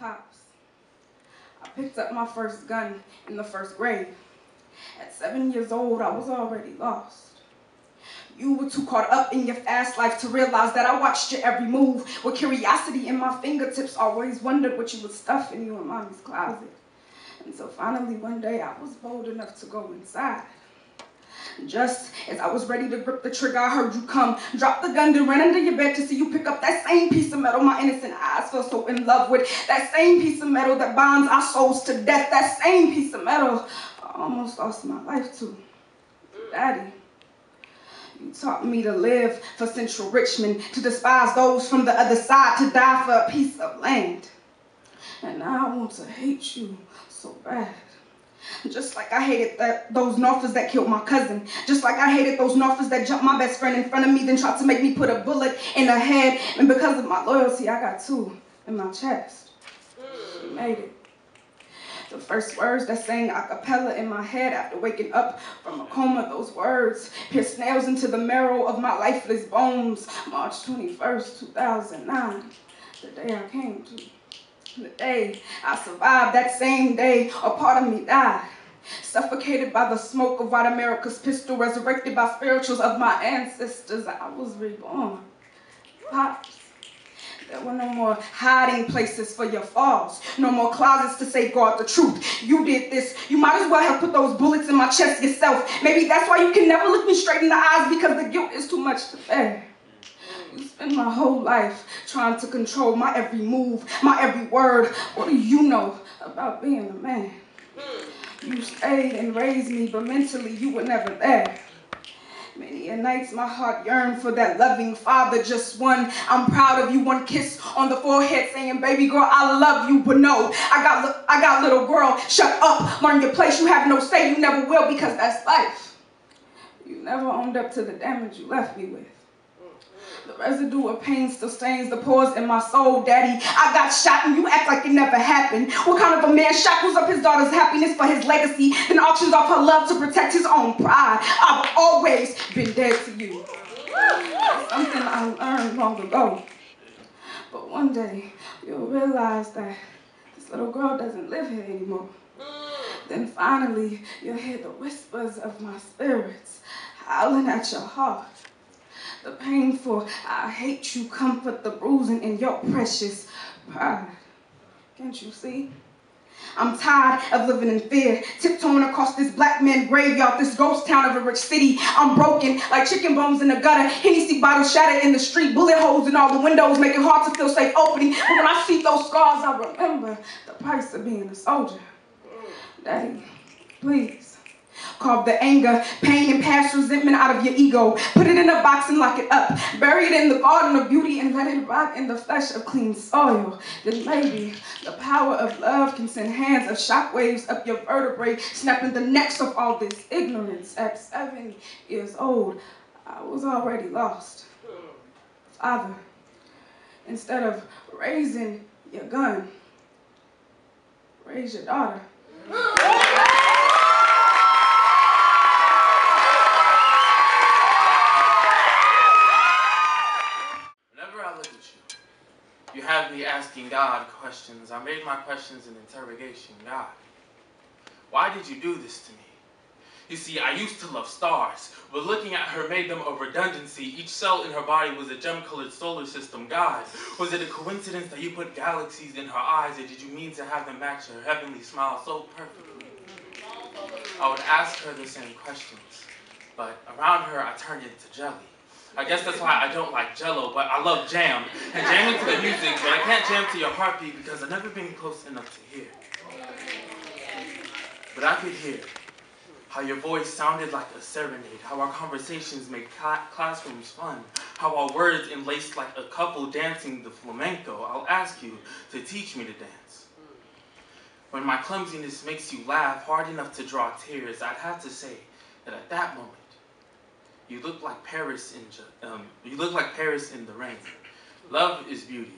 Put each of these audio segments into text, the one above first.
Pops, I picked up my first gun in the first grade. At 7 years old, I was already lost. You were too caught up in your fast life to realize that I watched your every move. With curiosity in my fingertips, always wondered what you would stuff in you in mommy's closet. Until finally one day I was bold enough to go inside. Just as I was ready to grip the trigger, I heard you come, drop the gun, then ran under your bed to see you pick up that same piece of metal my innocent eyes fell so in love with. That same piece of metal that bonds our souls to death. That same piece of metal I almost lost my life to. Daddy, you taught me to live for Central Richmond, to despise those from the other side, to die for a piece of land. And now I want to hate you so bad. Just like I hated those Northers that killed my cousin. Just like I hated those Northers that jumped my best friend in front of me, then tried to make me put a bullet in her head. And because of my loyalty, I got 2 in my chest. She made it. The first words that sang a cappella in my head after waking up from a coma, those words pierced nails into the marrow of my lifeless bones. March 21st, 2009, the day I came to. The day I survived, that same day, a part of me died. Suffocated by the smoke of white America's pistol, resurrected by spirituals of my ancestors, I was reborn. Pops, there were no more hiding places for your falls, no more closets to safeguard the truth. You did this. You might as well have put those bullets in my chest yourself. Maybe that's why you can never look me straight in the eyes, because the guilt is too much to bear. You spend my whole life trying to control my every move, my every word. What do you know about being a man? You stayed and raised me, but mentally you were never there. Many a nights my heart yearned for that loving father, just one. I'm proud of you, one kiss on the forehead saying, baby girl, I love you, but no, I got little girl, shut up, learn your place, you have no say, you never will, because that's life. You never owned up to the damage you left me with. The residue of pain still stains the pores in my soul, Daddy. I got shot and you act like it never happened. What kind of a man shackles up his daughter's happiness for his legacy, then auctions off her love to protect his own pride? I've always been dead to you. It's something I learned long ago. But one day, you'll realize that this little girl doesn't live here anymore. Then finally, you'll hear the whispers of my spirits howling at your heart. The painful, I hate you, comfort the bruising in your precious pride. Can't you see? I'm tired of living in fear, tiptoeing across this black man graveyard, this ghost town of a rich city. I'm broken like chicken bones in the gutter, Hennessy bottles shattered in the street, bullet holes in all the windows, make it hard to feel safe opening. But when I see those scars, I remember the price of being a soldier. Daddy, please. Carve the anger, pain, and past resentment out of your ego. Put it in a box and lock it up. Bury it in the garden of beauty and let it rot in the flesh of clean soil. Then maybe the power of love can send hands of shockwaves up your vertebrae, snapping the necks of all this ignorance. At 7 years old, I was already lost. Father, instead of raising your gun, raise your daughter. You have me asking God questions. I made my questions an interrogation. God, why did you do this to me? You see, I used to love stars, but looking at her made them a redundancy. Each cell in her body was a gem-colored solar system. God, was it a coincidence that you put galaxies in her eyes, or did you mean to have them match her heavenly smile so perfectly? I would ask her the same questions, but around her I turned into jelly. I guess that's why I don't like Jell-O, but I love jam. And jamming to the music, but I can't jam to your heartbeat because I've never been close enough to hear. But I could hear how your voice sounded like a serenade, how our conversations made classrooms fun, how our words enlaced like a couple dancing the flamenco. I'll ask you to teach me to dance. When my clumsiness makes you laugh hard enough to draw tears, I'd have to say that at that moment, you look like Paris in the rain. Love is beauty.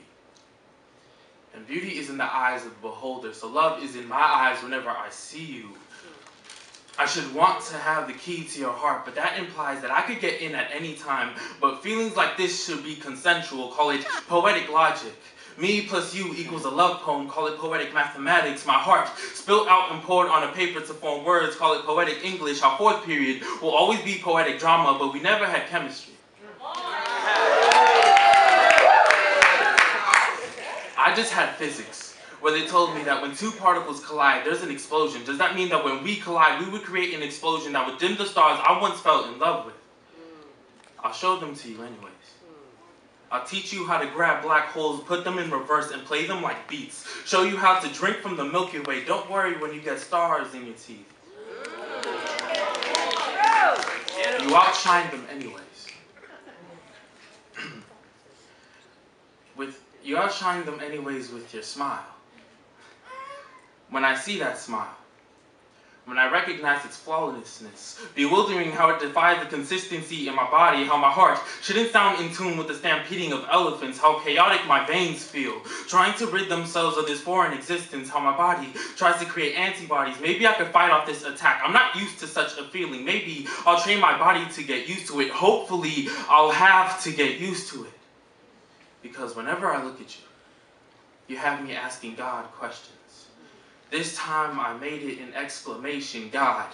And beauty is in the eyes of the beholder. So love is in my eyes whenever I see you. I should want to have the key to your heart, but that implies that I could get in at any time. But feelings like this should be consensual. Call it poetic logic. Me plus you equals a love poem, call it poetic mathematics. My heart spilt out and poured on a paper to form words, call it poetic English. Our fourth period will always be poetic drama, but we never had chemistry. I just had physics, where they told me that when two particles collide, there's an explosion. Does that mean that when we collide, we would create an explosion that would dim the stars I once fell in love with? I'll show them to you anyways. I'll teach you how to grab black holes, put them in reverse, and play them like beats. Show you how to drink from the Milky Way. Don't worry when you get stars in your teeth. You outshine them anyways. You outshine them anyways with your smile. When I see that smile, when I recognize its flawlessness, bewildering how it defies the consistency in my body, how my heart shouldn't sound in tune with the stampeding of elephants, how chaotic my veins feel, trying to rid themselves of this foreign existence, how my body tries to create antibodies. Maybe I could fight off this attack. I'm not used to such a feeling. Maybe I'll train my body to get used to it. Hopefully, I'll have to get used to it. Because whenever I look at you, you have me asking God questions. This time I made it an exclamation. God,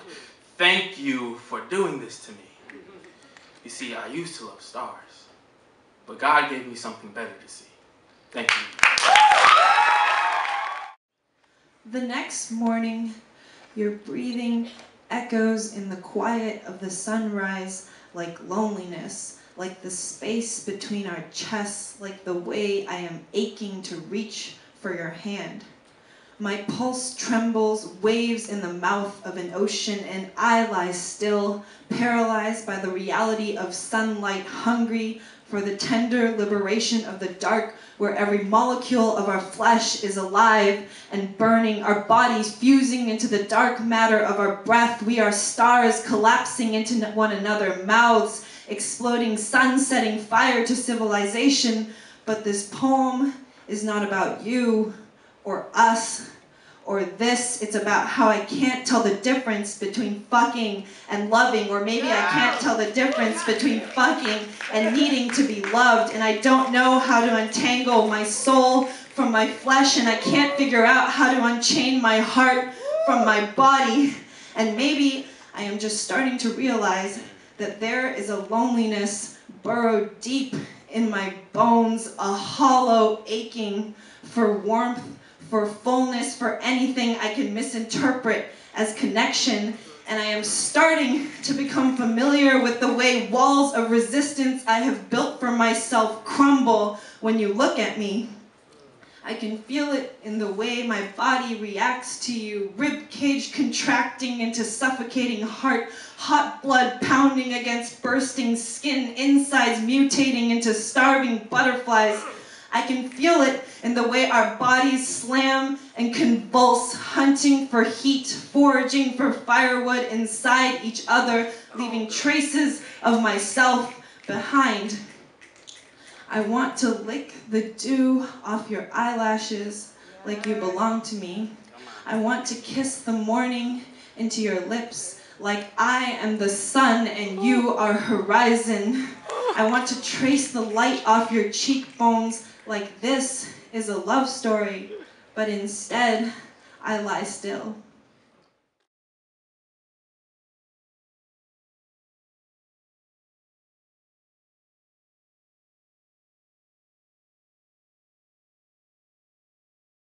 thank you for doing this to me. You see, I used to love stars, but God gave me something better to see. Thank you. The next morning, your breathing echoes in the quiet of the sunrise like loneliness, like the space between our chests, like the way I am aching to reach for your hand. My pulse trembles, waves in the mouth of an ocean, and I lie still, paralyzed by the reality of sunlight, hungry for the tender liberation of the dark, where every molecule of our flesh is alive and burning, our bodies fusing into the dark matter of our breath. We are stars collapsing into one another, mouths exploding, sun setting fire to civilization. But this poem is not about you or us or this. It's about how I can't tell the difference between fucking and loving, or maybe I can't tell the difference between fucking and needing to be loved, and I don't know how to untangle my soul from my flesh, and I can't figure out how to unchain my heart from my body. And maybe I am just starting to realize that there is a loneliness burrowed deep in my bones, a hollow aching for warmth, for fullness, for anything I can misinterpret as connection. And I am starting to become familiar with the way walls of resistance I have built for myself crumble when you look at me. I can feel it in the way my body reacts to you, rib cage contracting into suffocating heart, hot blood pounding against bursting skin, insides mutating into starving butterflies. I can feel it in the way our bodies slam and convulse, hunting for heat, foraging for firewood inside each other, leaving traces of myself behind. I want to lick the dew off your eyelashes like you belong to me. I want to kiss the morning into your lips like I am the sun and you are horizon. I want to trace the light off your cheekbones like this is a love story, but instead I lie still.